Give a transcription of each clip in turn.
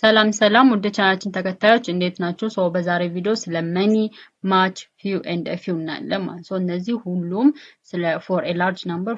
ሰላም ሰላም ወደ ቻናላችን ተከታዮች እንዴት ናችሁ? ሶ በዛሬ ቪዲዮ ስለ መኒ ማች ፊው ኤንድ ፊው እናያለን ማለት ነው። እነዚህ ሁሉም ስለ ፎር ኤ ላርጅ ነምበር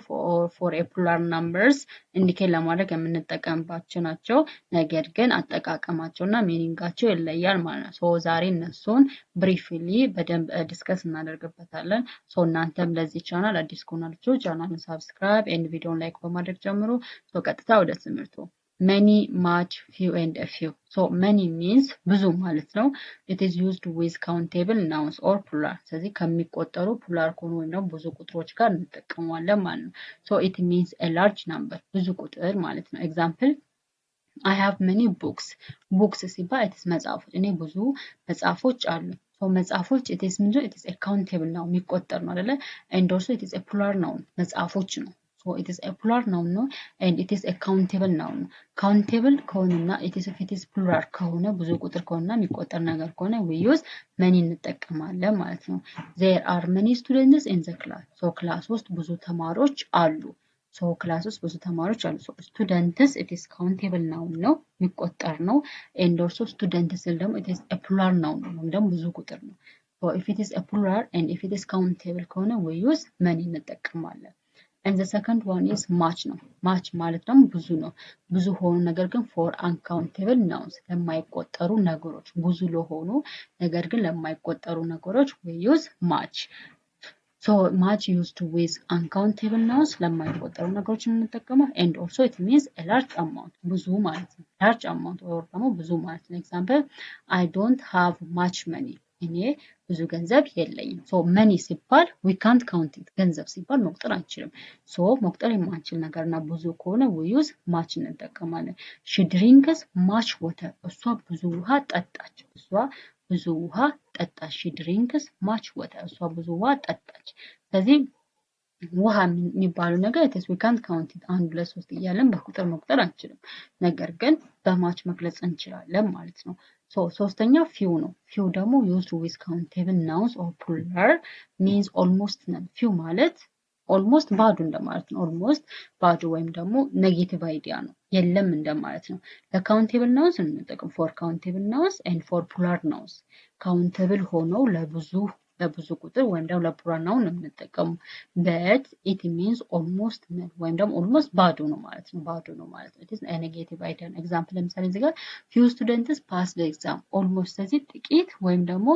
ፎር ኤ ፕሉራል ነምበርስ ኢንዲኬት ለማድረግ የምንጠቀምባቸው ናቸው። ነገር ግን አጠቃቀማቸውና ሚኒንጋቸው ይለያል ማለት ነው። ሶ ዛሬ እነሱን ብሪፍሊ በደንብ ዲስከስ እናደርግበታለን። ሶ እናንተም ለዚህ ቻናል አዲስ ከሆናችሁ ቻናሉን ሳብስክራይብ ኤንድ ቪዲዮን ላይክ በማድረግ ጀምሩ። ሶ ቀጥታ ወደ ትምህርቱ many, much, few and a few. So many means ብዙ ማለት ነው. It is used with countable nouns or plural. ስለዚህ ከሚቆጠሩ plural ከሆኑ ወይም ደግሞ ብዙ ቁጥሮች ጋር እንጠቀመዋለን ማለት ነው. So it means a large number. ብዙ ቁጥር ማለት ነው. Example I have many books. Books ሲባል it is መጽሐፎች. እኔ ብዙ መጽሐፎች አሉ. So መጽሐፎች it is ምንድነው? It is a countable noun. የሚቆጠር ነው አይደለ? And also it is a plural noun. መጽሐፎች ነው. So it is a plural noun no and it is a countable noun. Countable ከሆነና it is plural ከሆነ ብዙ ቁጥር ከሆነና የሚቆጠር ነገር ከሆነ we use many እንጠቀማለን ማለት ነው። There are many students in the class. So class ውስጥ ብዙ ተማሪዎች አሉ። So class ውስጥ ብዙ ተማሪዎች አሉ። So students it is countable noun ነው የሚቆጠር ነው and also students ደግሞ it is a plural noun ነው ደግሞ ብዙ ቁጥር ነው። So if it is a plural and if it is countable ከሆነ we use many እንጠቀማለን። And the second one is much ነው። much ማለት ደግሞ ብዙ ነው። ብዙ ሆኑ ነገር ግን for uncountable nouns ለማይቆጠሩ ነገሮች ብዙ ለሆኑ ነገር ግን ለማይቆጠሩ ነገሮች we use much. So much used with uncountable nouns ለማይቆጠሩ ነገሮች እንጠቀመው and also it means a large amount ብዙ ማለት ነው። large amount or ደግሞ ብዙ ማለት ነው። Example I don't have much money. እኔ ብዙ ገንዘብ የለኝም። ሶ መኒ ሲባል we can't count it ገንዘብ ሲባል መቁጠር አንችልም። ሶ መቁጠር የማንችል ነገርና ብዙ ከሆነ we use much እንጠቀማለን። she drinks much water እሷ ብዙ ውሃ ጠጣች። እሷ ብዙ ውሃ ጠጣች። she drinks much water እሷ ብዙ ውሃ ጠጣች። ስለዚህ ውሃ የሚባለው ነገር it is we can't count it አንድ ሁለት ሶስት እያለን በቁጥር መቁጠር አንችልም። ነገር ግን በማች መግለጽ እንችላለን ማለት ነው። ሶ ሶስተኛው few ነው። few ደግሞ used with countable nouns or plural means almost none. few ማለት almost ባዶ እንደማለት ነው። almost ባዶ ወይም ደግሞ ኔጌቲቭ አይዲያ ነው። የለም እንደማለት ነው። ለካውንቴብል ናውንስ እንጠቀም for countable nouns and for plural nouns. ካውንተብል ሆነው ለብዙ ቁጥር ወይም ደግሞ ለፕሉራል ናውን እንጠቀሙ but it means almost none ወይም ደግሞ almost ባዶ ነው ማለት ነው። ባዶ ነው ማለት ነው። it is a negative idea. example ለምሳሌ እዚህ ጋር few students passed the exam. almost ስለዚህ ጥቂት ወይም ደግሞ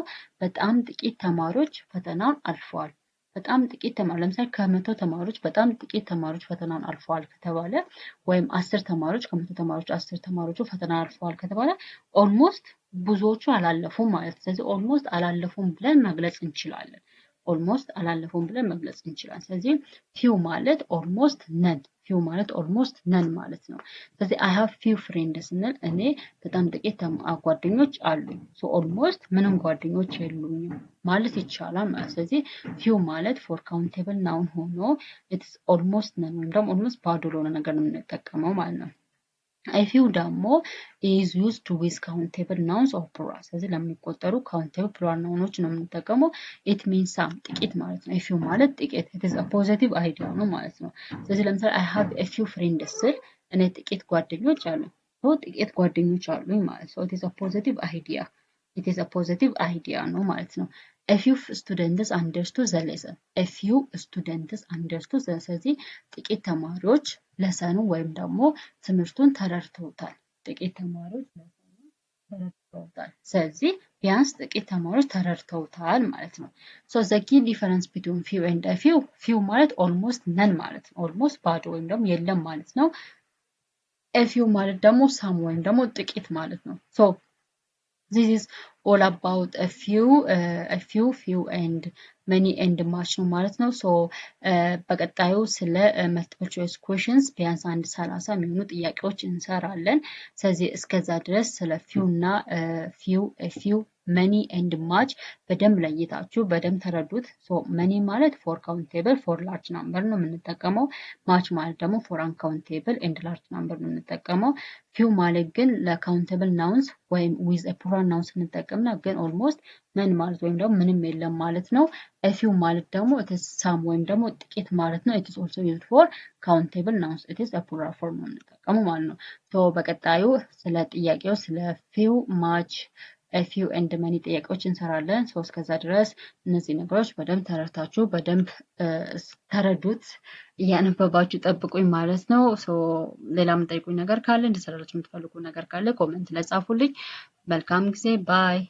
በጣም ጥቂት ተማሪዎች ፈተናውን አልፈዋል። በጣም ጥቂት ተማሪዎች ለምሳሌ ከመቶ ተማሪዎች በጣም ጥቂት ተማሪዎች ፈተናውን አልፈዋል ከተባለ ወይም 10 ተማሪዎች ከመቶ ተማሪዎች 10 ተማሪዎቹ ፈተና አልፈዋል ከተባለ almost ብዙዎቹ አላለፉም ማለት ነው። ስለዚህ almost አላለፉም ብለን መግለጽ እንችላለን። almost አላለፉም ብለን መግለጽ እንችላለን። ስለዚህ few ማለት almost none few ማለት almost none ማለት ነው። ስለዚህ I have few friends ስንል እኔ በጣም ጥቂት ጓደኞች አሉኝ። so almost ምንም ጓደኞች የሉኝም ማለት ይቻላል ማለት ስለዚህ few ማለት for countable noun ሆኖ it's almost none ወይም ደግሞ almost ባዶ ለሆነ ነገር ነው የምንጠቀመው ማለት ነው። A few ደግሞ is used with countable nouns or plural. ስለዚህ ለሚቆጠሩ countable plural nouns ነው የምንጠቀመው። it means some ጥቂት ማለት ነው። a few ማለት ጥቂት it is a positive idea ነው ማለት ነው። ስለዚህ ለምሳሌ I have a few friends ስል እኔ ጥቂት ጓደኞች አሉኝ። ጥቂት ጓደኞች አሉኝ ማለት ነው። it is a positive idea. it is a positive idea ነው ማለት ነው። A few students understood the lesson. A few students understood the lesson. ስለዚህ ጥቂት ተማሪዎች ለሰኑ ወይም ደግሞ ትምህርቱን ተረድተውታል። ጥቂት ተማሪዎች ለሰኑ ተረድተውታል። ስለዚህ ቢያንስ ጥቂት ተማሪዎች ተረድተውታል ማለት ነው። So the key difference between few and a few ማለት almost none ማለት ነው። almost ባዶ ወይም ደግሞ የለም ማለት ነው። A few ማለት ደግሞ some ወይም ደግሞ ጥቂት ማለት ነው። So this is all about a few and many and much ነው ማለት ነው። ሶ በቀጣዩ ስለ multiple choice questions ቢያንስ አንድ 30 የሚሆኑ ጥያቄዎች እንሰራለን። ስለዚህ እስከዛ ድረስ ስለ few እና few many and much በደንብ ለይታችሁ በደንብ ተረዱት። ሶ many ማለት for countable for large number ነው የምንጠቀመው። much ማለት ደግሞ for uncountable and large number ነው የምንጠቀመው። few ማለት ግን ለcountable nouns ወይም with a plural nouns እንጠቀምና ግን almost ምን ማለት ወይም ደግሞ ምንም የለም ማለት ነው። a few ማለት ደግሞ it is some ወይም ደግሞ ጥቂት ማለት ነው። it is also used for countable nouns it is a plural form ነው የምንጠቀመው ማለት ነው። ሶ በቀጣዩ ስለ ጥያቄው ስለ few much a few and many ጥያቄዎች እንሰራለን። ሶ እስከዛ ድረስ እነዚህ ነገሮች በደንብ ተረድታችሁ በደንብ ተረዱት እያነበባችሁ ጠብቁኝ ማለት ነው። ሶ ሌላ የምጠይቁኝ ነገር ካለ እንድሰራላችሁ የምትፈልጉ ነገር ካለ ኮሜንት ላይ ጻፉልኝ። መልካም ጊዜ ባይ